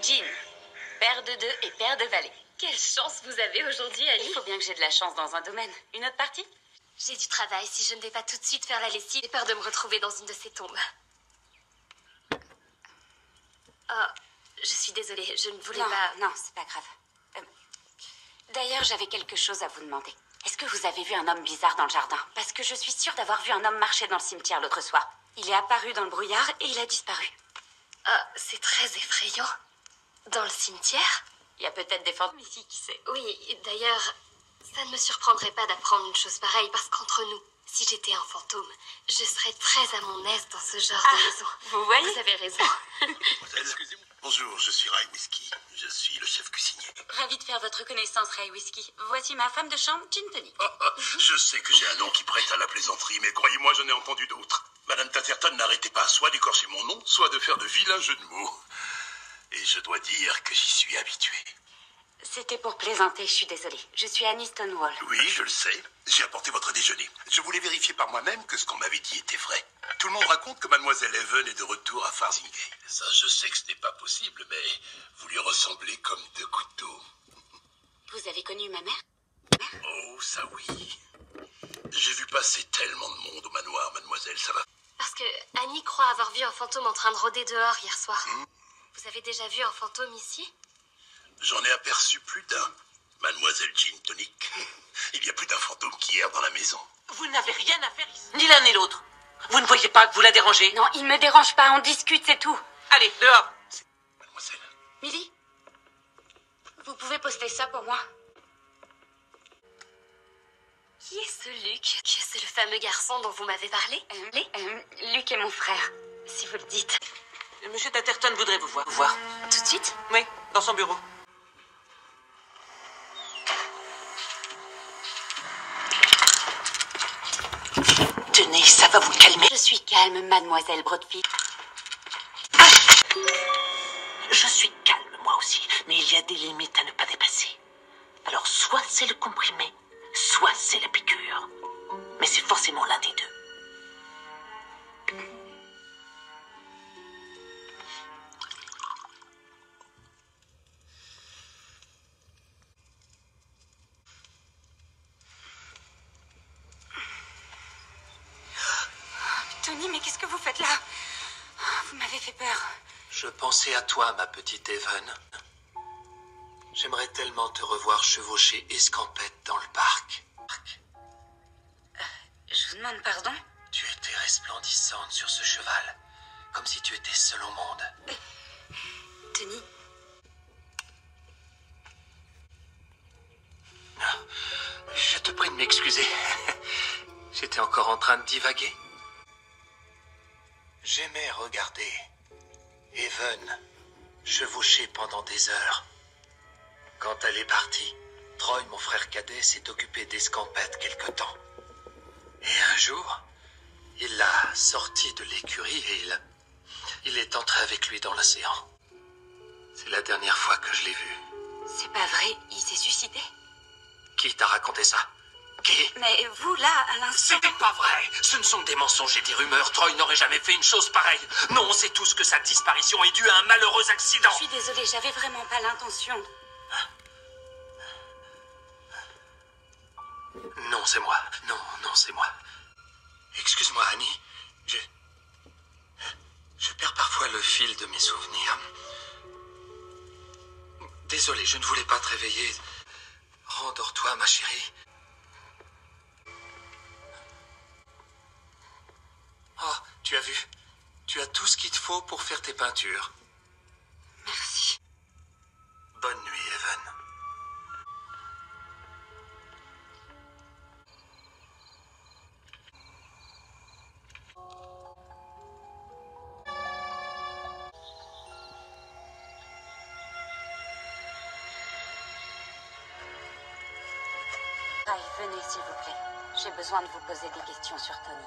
Jean, père de deux et père de valet. Quelle chance vous avez aujourd'hui, Annie. Il faut bien que j'ai de la chance dans un domaine. Une autre partie? J'ai du travail. Si je ne vais pas tout de suite faire la lessive, j'ai peur de me retrouver dans une de ces tombes. Oh, je suis désolée, je ne voulais pas... Non, c'est pas grave. D'ailleurs, j'avais quelque chose à vous demander. Est-ce que vous avez vu un homme bizarre dans le jardin? Parce que je suis sûre d'avoir vu un homme marcher dans le cimetière l'autre soir. Il est apparu dans le brouillard et il a disparu. Ah, c'est très effrayant. Dans le cimetière? Il y a peut-être des fantômes ici, qui sait? Oui, d'ailleurs, ça ne me surprendrait pas d'apprendre une chose pareille, parce qu'entre nous, si j'étais un fantôme, je serais très à mon aise dans ce genre de maison. Vous voyez? Vous avez raison. Excusez-moi. Bonjour, je suis Ray Whisky. Je suis le chef cuisinier. Ravi de faire votre connaissance, Ray Whisky. Voici ma femme de chambre, Gin Tonic. Je sais que j'ai un nom qui prête à la plaisanterie, mais croyez-moi, j'en ai entendu d'autres. Madame Tatterton n'arrêtait pas soit d'écorcher mon nom, soit de faire de vilains jeux de mots. Et je dois dire que j'y suis habitué. C'était pour plaisanter, je suis désolée. Je suis Annie Stonewall. Oui, je le sais. J'ai apporté votre déjeuner. Je voulais vérifier par moi-même que ce qu'on m'avait dit était vrai. Tout le monde raconte que Mademoiselle Even est de retour à Farthingale. Ça, je sais que ce n'est pas possible, mais vous lui ressemblez comme deux gouttes d'eau. Vous avez connu ma mère? Oh, ça oui. J'ai vu passer tellement de monde au manoir, mademoiselle, ça va. Parce que Annie croit avoir vu un fantôme en train de rôder dehors hier soir. Vous avez déjà vu un fantôme ici? J'en ai aperçu plus d'un. Mademoiselle Gin Tonic. Il y a plus d'un fantôme qui erre dans la maison. Vous n'avez rien à faire ici. Ni l'un ni l'autre. Vous ne voyez pas que vous la dérangez? Non, il me dérange pas, on discute, c'est tout. Allez, dehors. Mademoiselle. Millie, vous pouvez poster ça pour moi? Qui est ce Luc? C'est le fameux garçon dont vous m'avez parlé? Luc est mon frère, si vous le dites. Monsieur Tatterton voudrait vous voir. Tout de suite? Oui, dans son bureau. Tenez, ça va vous calmer. Je suis calme, mademoiselle Broadfield. Je suis calme, moi aussi, mais il y a des limites à ne pas dépasser. Alors, soit c'est le comprimé, soit c'est la piqûre. Mais c'est forcément l'un des deux. Tony, mais qu'est-ce que vous faites là? Vous m'avez fait peur. Je pensais à toi, ma petite Even. J'aimerais tellement te revoir chevaucher escampette dans le parc. Je vous demande pardon? Tu étais resplendissante sur ce cheval, comme si tu étais seule au monde. Tony, Je te prie de m'excuser. J'étais encore en train de divaguer. J'aimais regarder Even chevaucher pendant des heures. Quand elle est partie, Troy, mon frère cadet, s'est occupé d'escampette quelque temps. Et un jour, il l'a sorti de l'écurie et il est entré avec lui dans l'océan. C'est la dernière fois que je l'ai vu. c'est pas vrai, il s'est suicidé? Qui t'a raconté ça? Qui? Mais vous, là, à l'instant... C'était pas vrai. Ce ne sont que des mensonges et des rumeurs. Troy n'aurait jamais fait une chose pareille. Non, on sait tous que sa disparition est due à un malheureux accident. Je suis désolée, j'avais vraiment pas l'intention. Non, c'est moi. Non, c'est moi. Excuse-moi, Annie. Je perds parfois le fil de mes souvenirs. Désolé, je ne voulais pas te réveiller. Rendors-toi, ma chérie. Oh, tu as vu? Tu as tout ce qu'il te faut pour faire tes peintures. Merci. Bonne nuit, Even. Ray, venez, s'il vous plaît. J'ai besoin de vous poser des questions sur Tony.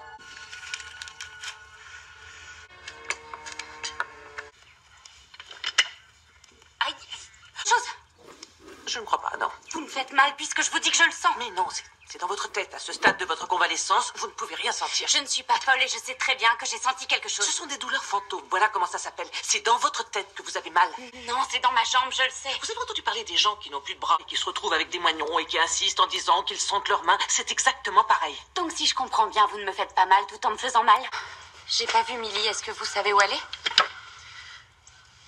Je ne crois pas, non. Vous me faites mal puisque je vous dis que je le sens. Mais non, C'est dans votre tête. À ce stade de votre convalescence, vous ne pouvez rien sentir. Je ne suis pas folle et je sais très bien que j'ai senti quelque chose. Ce sont des douleurs fantômes. Voilà comment ça s'appelle. C'est dans votre tête que vous avez mal. Non, c'est dans ma jambe, je le sais. Vous avez entendu parler des gens qui n'ont plus de bras et qui se retrouvent avec des moignons et qui insistent en disant qu'ils sentent leurs mains. C'est exactement pareil. Donc si je comprends bien, vous ne me faites pas mal tout en me faisant mal. J'ai pas vu Millie, est-ce que vous savez où elle est?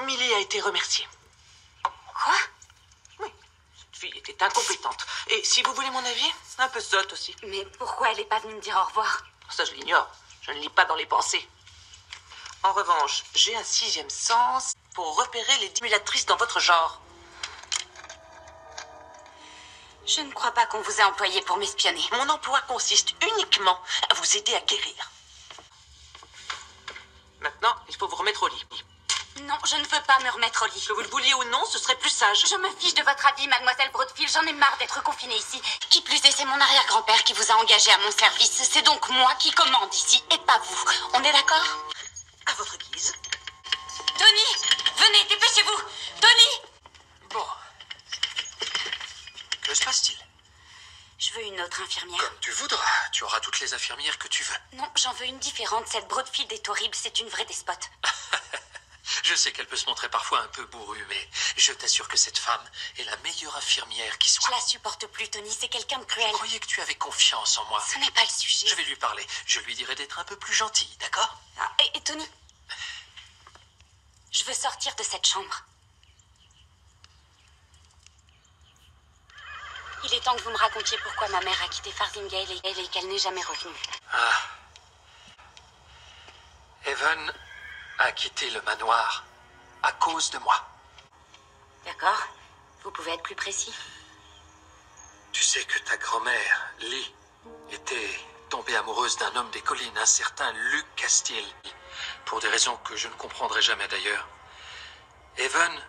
Millie a été remerciée. Quoi? Oui, cette fille était incompétente. Et si vous voulez mon avis, un peu sotte aussi. Mais pourquoi elle n'est pas venue me dire au revoir? Ça, je l'ignore. Je ne lis pas dans les pensées. En revanche, j'ai un sixième sens pour repérer les dissimulatrices dans votre genre. Je ne crois pas qu'on vous ait employé pour m'espionner. Mon emploi consiste uniquement à vous aider à guérir. Maintenant, il faut vous remettre au lit. Non, je ne veux pas me remettre au lit. Que vous le vouliez ou non, ce serait plus sage. Je me fiche de votre avis, mademoiselle Broadfield. J'en ai marre d'être confinée ici. Qui plus est, c'est mon arrière-grand-père qui vous a engagé à mon service. C'est donc moi qui commande ici, et pas vous. On est d'accord? À votre guise. Tony, venez, dépêchez-vous. Tony! Bon. Que se passe-t-il? Je veux une autre infirmière. Comme tu voudras. Tu auras toutes les infirmières que tu veux. Non, j'en veux une différente. Cette Broadfield est horrible, c'est une vraie despote. Je sais qu'elle peut se montrer parfois un peu bourrue, mais je t'assure que cette femme est la meilleure infirmière qui Je soit. la supporte plus, Tony. C'est quelqu'un de cruel. Je croyais que tu avais confiance en moi. Ce n'est pas le sujet. Je vais lui parler. Je lui dirai d'être un peu plus gentille, d'accord? Ah, et Tony, je veux sortir de cette chambre. Il est temps que vous me racontiez pourquoi ma mère a quitté Farzingale et qu'elle n'est jamais revenue. Evan a quitté le manoir à cause de moi. D'accord? Vous pouvez être plus précis? Tu sais que ta grand-mère, Lee, était tombée amoureuse d'un homme des collines, un certain Luc Castile, pour des raisons que je ne comprendrai jamais d'ailleurs. Evan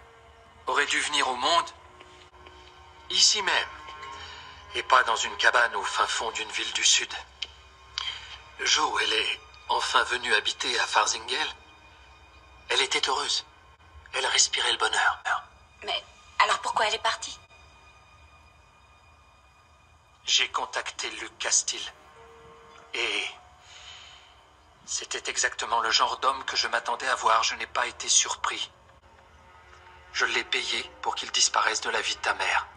aurait dû venir au monde ici même, et pas dans une cabane au fin fond d'une ville du sud. Le jour où elle est enfin venue habiter à Farzingale, elle était heureuse. Elle respirait le bonheur. Mais alors pourquoi elle est partie? J'ai contacté Luc Castile. Et c'était exactement le genre d'homme que je m'attendais à voir. Je n'ai pas été surpris. Je l'ai payé pour qu'il disparaisse de la vie de ta mère.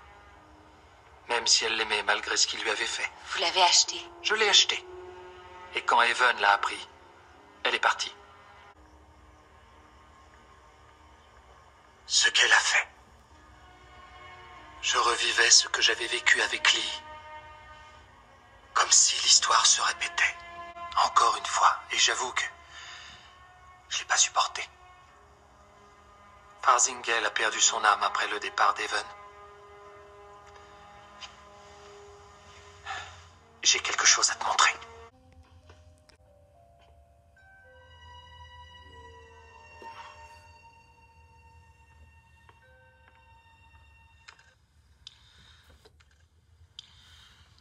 Même si elle l'aimait malgré ce qu'il lui avait fait. Vous l'avez acheté? Je l'ai acheté. Et quand Evan l'a appris, elle est partie. Ce qu'elle a fait. Je revivais ce que j'avais vécu avec Lee. Comme si l'histoire se répétait. Encore une fois. Et j'avoue que je l'ai pas supporté. Farzingale a perdu son âme après le départ d'Evan. J'ai quelque chose à te montrer.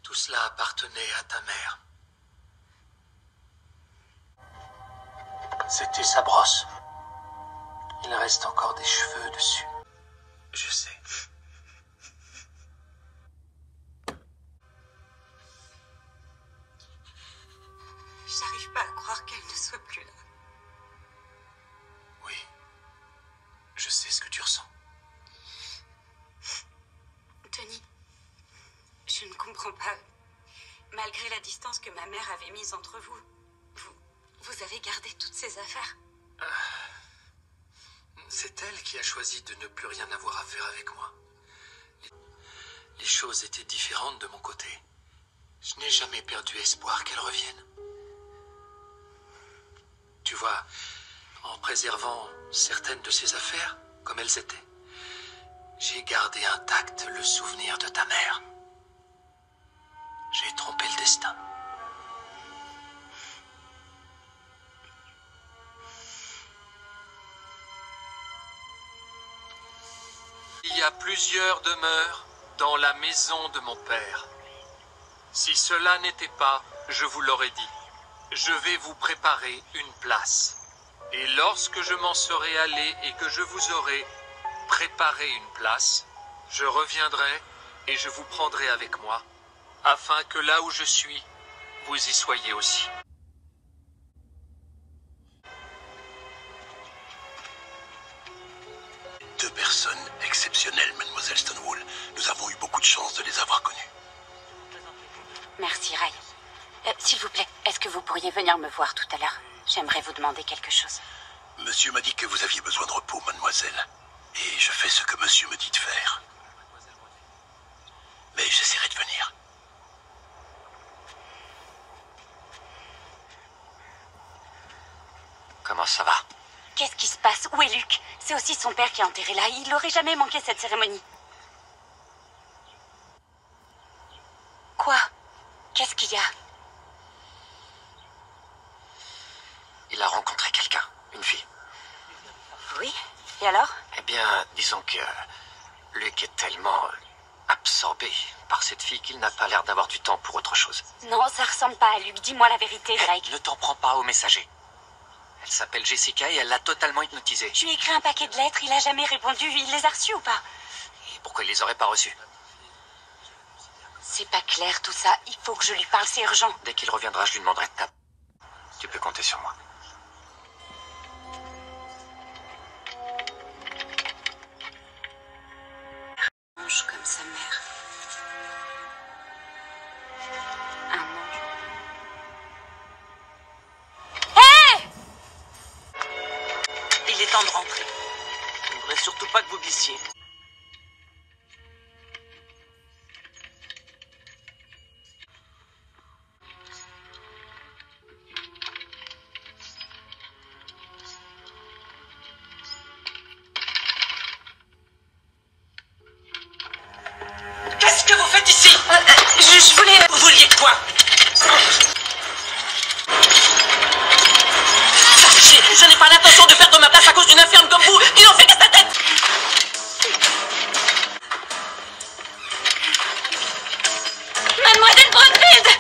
Tout cela appartenait à ta mère. C'était sa brosse. Il reste encore des cheveux dessus. Je sais. J'arrive pas à croire qu'elle ne soit plus là. Oui. Je sais ce que tu ressens. Tony, je ne comprends pas. Malgré la distance que ma mère avait mise entre vous, vous avez gardé toutes ces affaires. C'est elle qui a choisi de ne plus rien avoir à faire avec moi. Les choses étaient différentes de mon côté. Je n'ai jamais perdu espoir qu'elle revienne. Tu vois, en préservant certaines de ses affaires, comme elles étaient, j'ai gardé intact le souvenir de ta mère. J'ai trompé le destin. Il y a plusieurs demeures dans la maison de mon père. Si cela n'était pas, je vous l'aurais dit. Je vais vous préparer une place. Et lorsque je m'en serai allé et que je vous aurai préparé une place, je reviendrai et je vous prendrai avec moi afin que là où je suis, vous y soyez aussi. Deux personnes exceptionnelles, mademoiselle Stonewall. Nous avons eu beaucoup de chance de les avoir connues. Merci, Ray. S'il vous plaît, est-ce que vous pourriez venir me voir tout à l'heure? J'aimerais vous demander quelque chose. Monsieur m'a dit que vous aviez besoin de repos, mademoiselle. Et je fais ce que monsieur me dit de faire. Mais j'essaierai de venir. Comment ça va? Qu'est-ce qui se passe? Où est Luc? C'est aussi son père qui est enterré là. Il n'aurait jamais manqué cette cérémonie. Quoi? Qu'est-ce qu'il y a? Il a rencontré quelqu'un, une fille. Oui? Et alors? Eh bien, disons que Luc est tellement absorbé par cette fille qu'il n'a pas l'air d'avoir du temps pour autre chose. Non, ça ressemble pas à Luc. Dis-moi la vérité, Drake. Ne t'en prends pas au messager. Elle s'appelle Jessica et elle l'a totalement hypnotisé. Je lui ai écrit un paquet de lettres, il a jamais répondu. Il les a reçues ou pas? Et pourquoi il les aurait pas reçues? C'est pas clair tout ça. Il faut que je lui parle, c'est urgent. Dès qu'il reviendra, je lui demanderai de taper. Tu peux compter sur moi. Ange comme sa mère. Un ange. Il est temps de rentrer. Je ne voudrais surtout pas que vous glissiez. Qu'est-ce que vous faites ici? Je voulais... Vous vouliez quoi? Sachez, je n'ai pas l'intention de perdre ma place à cause d'une infirme comme vous qui n'en fait qu'à sa tête. Mademoiselle Broadfield!